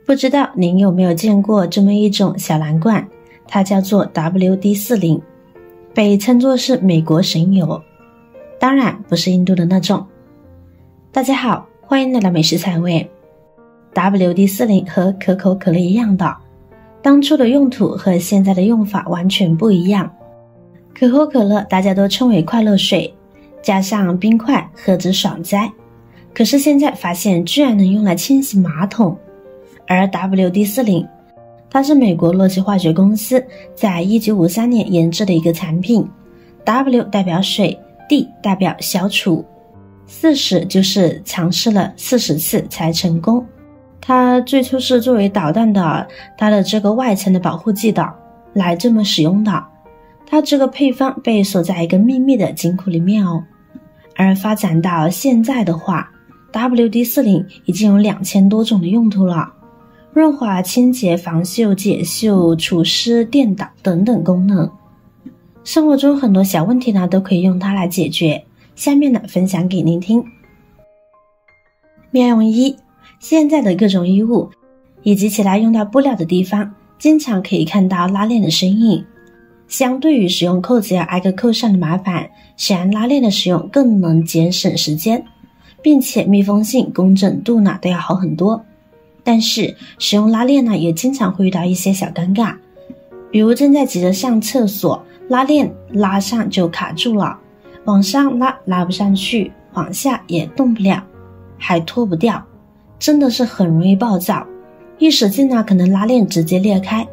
不知道您有没有见过这么一种小蓝罐，它叫做 WD-40， 被称作是美国神油，当然不是印度的那种。大家好，欢迎来到美食彩味。WD-40 和可口可乐一样的，当初的用途和现在的用法完全不一样。可口可乐大家都称为快乐水，加上冰块喝着爽哉，可是现在发现居然能用来清洗马桶。而 WD-40 它是美国洛奇化学公司在1953年研制的一个产品， W 代表水， D 代表消除，40就是尝试了40次才成功。它最初是作为导弹的它的这个外层的保护剂的来这么使用的，它这个配方被锁在一个秘密的金库里面哦。而发展到现在的话， WD-40 已经有2000多种的用途了，润滑、清洁、防锈、解锈、除湿、电导等等功能。生活中很多小问题呢都可以用它来解决，下面呢分享给您听。妙用一，现在的各种衣物以及其他用到布料的地方，经常可以看到拉链的身影。相对于使用扣子要挨个扣上的麻烦，显然拉链的使用更能节省时间，并且密封性、工整度呢都要好很多。但是使用拉链呢也经常会遇到一些小尴尬，比如正在急着上厕所，拉链拉上就卡住了，往上拉不上去，往下也动不了，还脱不掉，真的是很容易暴躁，一使劲呢可能拉链直接裂开。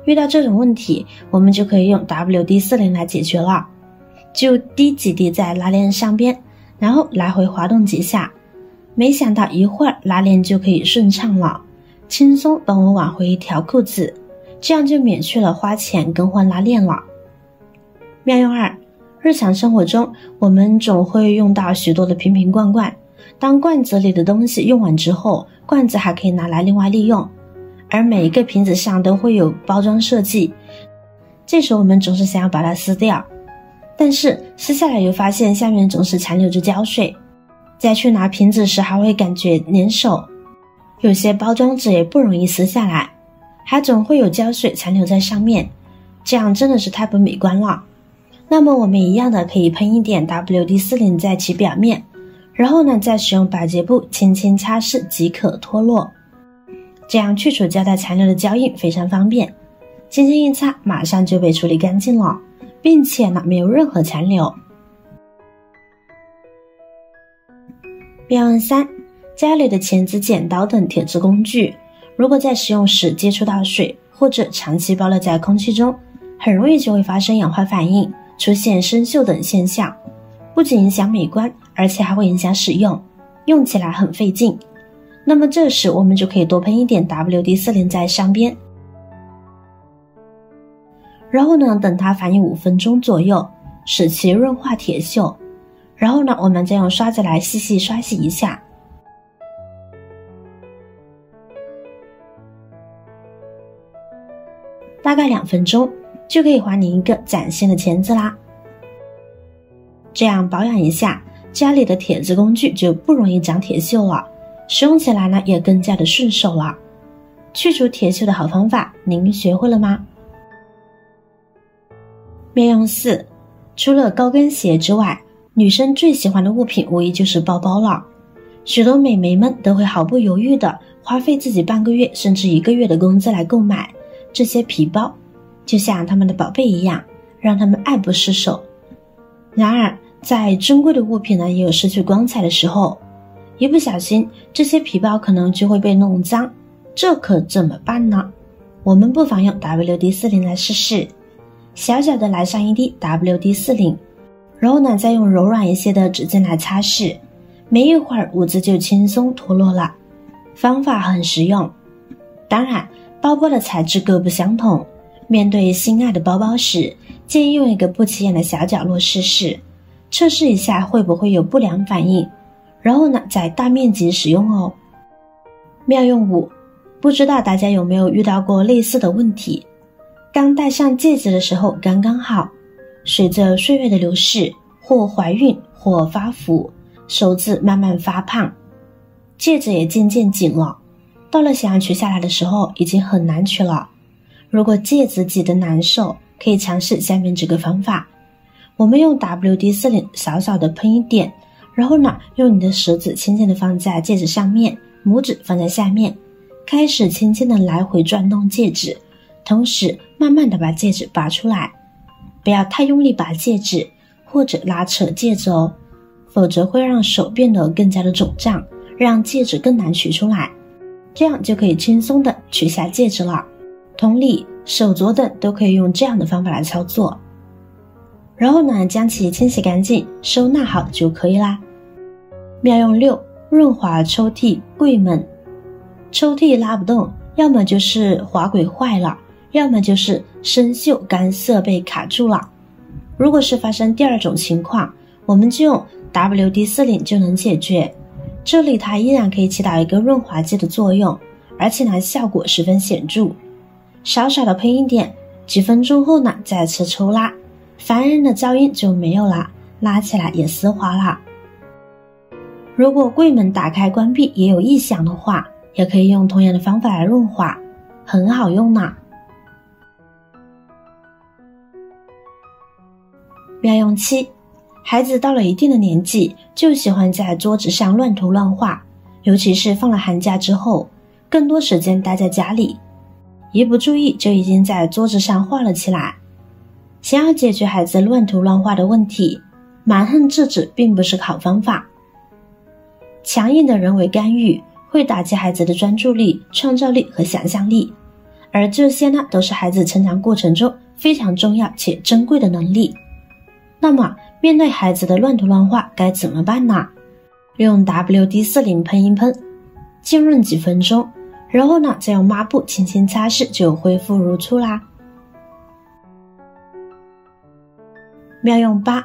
遇到这种问题，我们就可以用 WD-40 来解决了，就滴几滴在拉链上边，然后来回滑动几下，没想到一会儿拉链就可以顺畅了，轻松帮我往回调扣子，这样就免去了花钱更换拉链了。妙用二，日常生活中我们总会用到许多的瓶瓶罐罐，当罐子里的东西用完之后，罐子还可以拿来另外利用，而每一个瓶子上都会有包装设计，这时候我们总是想要把它撕掉，但是撕下来又发现下面总是残留着胶水，再去拿瓶子时还会感觉粘手，有些包装纸也不容易撕下来，还总会有胶水残留在上面，这样真的是太不美观了。那么我们一样的可以喷一点 WD-40 在其表面，然后呢再使用百洁布轻轻擦拭即可脱落，这样去除胶带残留的胶印非常方便，轻轻一擦马上就被处理干净了，并且呢没有任何残留。妙用三，家里的钳子、剪刀等铁质工具，如果在使用时接触到水或者长期暴露在空气中，很容易就会发生氧化反应，出现生锈等现象，不仅影响美观，而且还会影响使用，用起来很费劲。那么这时我们就可以多喷一点 WD-40 在上边，然后呢等它反应5分钟左右，使其润化铁锈，然后呢我们再用刷子来细细刷洗一下，大概2分钟就可以还你一个崭新的钳子啦。这样保养一下，家里的铁质工具就不容易长铁锈了，使用起来呢也更加的顺手了。去除铁锈的好方法您学会了吗？妙用四，除了高跟鞋之外，女生最喜欢的物品无疑就是包包了。许多美眉们都会毫不犹豫地花费自己半个月甚至1个月的工资来购买这些皮包，就像他们的宝贝一样，让他们爱不释手。然而在珍贵的物品呢也有失去光彩的时候，一不小心这些皮包可能就会被弄脏，这可怎么办呢？我们不妨用 WD-40 来试试，小小的来上一滴 WD-40， 然后呢再用柔软一些的纸巾来擦拭，没一会儿污渍就轻松脱落了，方法很实用。当然包包的材质各不相同，面对心爱的包包时，建议用一个不起眼的小角落试试，测试一下会不会有不良反应，然后呢再大面积使用哦。妙用五，不知道大家有没有遇到过类似的问题，刚戴上戒指的时候刚刚好，随着岁月的流逝，或怀孕或发福，手指慢慢发胖，戒指也渐渐紧了，到了想要取下来的时候已经很难取了。如果戒指挤得难受，可以尝试下面这个方法。我们用 WD-40 小小的喷一点，然后呢，用你的食指轻轻的放在戒指上面，拇指放在下面，开始轻轻的来回转动戒指，同时慢慢的把戒指拔出来。不要太用力拔戒指或者拉扯戒指哦，否则会让手变得更加的肿胀，让戒指更难取出来。这样就可以轻松的取下戒指了。同理，手镯等都可以用这样的方法来操作。然后呢，将其清洗干净，收纳好就可以啦。妙用6：润滑抽屉柜门。抽屉拉不动，要么就是滑轨坏了，要么就是生锈干涩被卡住了。如果是发生第二种情况，我们就用 WD-40 就能解决。这里它依然可以起到一个润滑剂的作用，而且呢效果十分显著。少少的喷一点，几分钟后呢再次抽拉，烦人的噪音就没有了，拉起来也丝滑了。如果柜门打开关闭也有异响的话，也可以用同样的方法来润滑，很好用呢。妙用7：孩子到了一定的年纪，就喜欢在桌子上乱涂乱画，尤其是放了寒假之后，更多时间待在家里，一不注意就已经在桌子上画了起来。想要解决孩子乱涂乱画的问题，蛮横制止并不是好方法。强硬的人为干预会打击孩子的专注力、创造力和想象力，而这些呢，都是孩子成长过程中非常重要且珍贵的能力。那么面对孩子的乱涂乱画该怎么办呢？用 WD-40 喷一喷，浸润几分钟，然后呢再用抹布轻轻擦拭，就恢复如初啦。妙用8：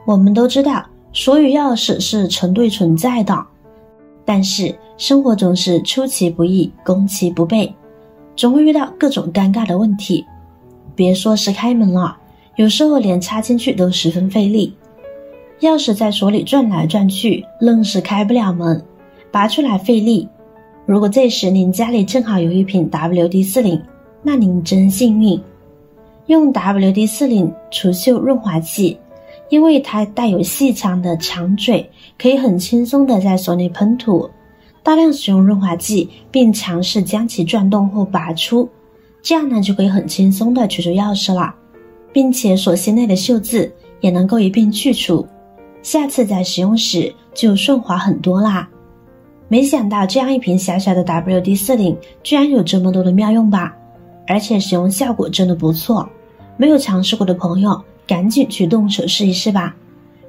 我们都知道所有钥匙是成对存在的，但是生活总是出其不意，攻其不备，总会遇到各种尴尬的问题。别说是开门了，有时候连插进去都十分费力，钥匙在手里转来转去，愣是开不了门，拔出来费力。如果这时您家里正好有一瓶 WD-40， 那您真幸运。用 WD-40 除锈润滑剂，因为它带有细长的长嘴，可以很轻松地在手内喷涂。大量使用润滑剂，并尝试将其转动后拔出，这样呢就可以很轻松地取出钥匙了，并且锁芯内的锈渍也能够一并去除，下次在使用时就顺滑很多啦。没想到这样一瓶小小的 WD-40 居然有这么多的妙用吧，而且使用效果真的不错。没有尝试过的朋友赶紧去动手试一试吧，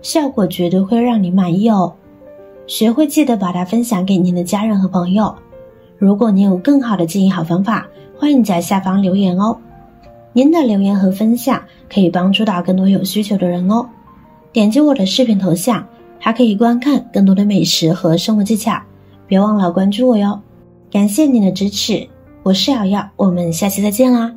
效果绝对会让你满意哦。学会记得把它分享给您的家人和朋友。如果您有更好的建议好方法，欢迎在下方留言哦。您的留言和分享可以帮助到更多有需求的人哦。点击我的视频头像，还可以观看更多的美食和生活技巧，别忘了关注我哟。感谢您的支持，我是瑶瑶，我们下期再见啦。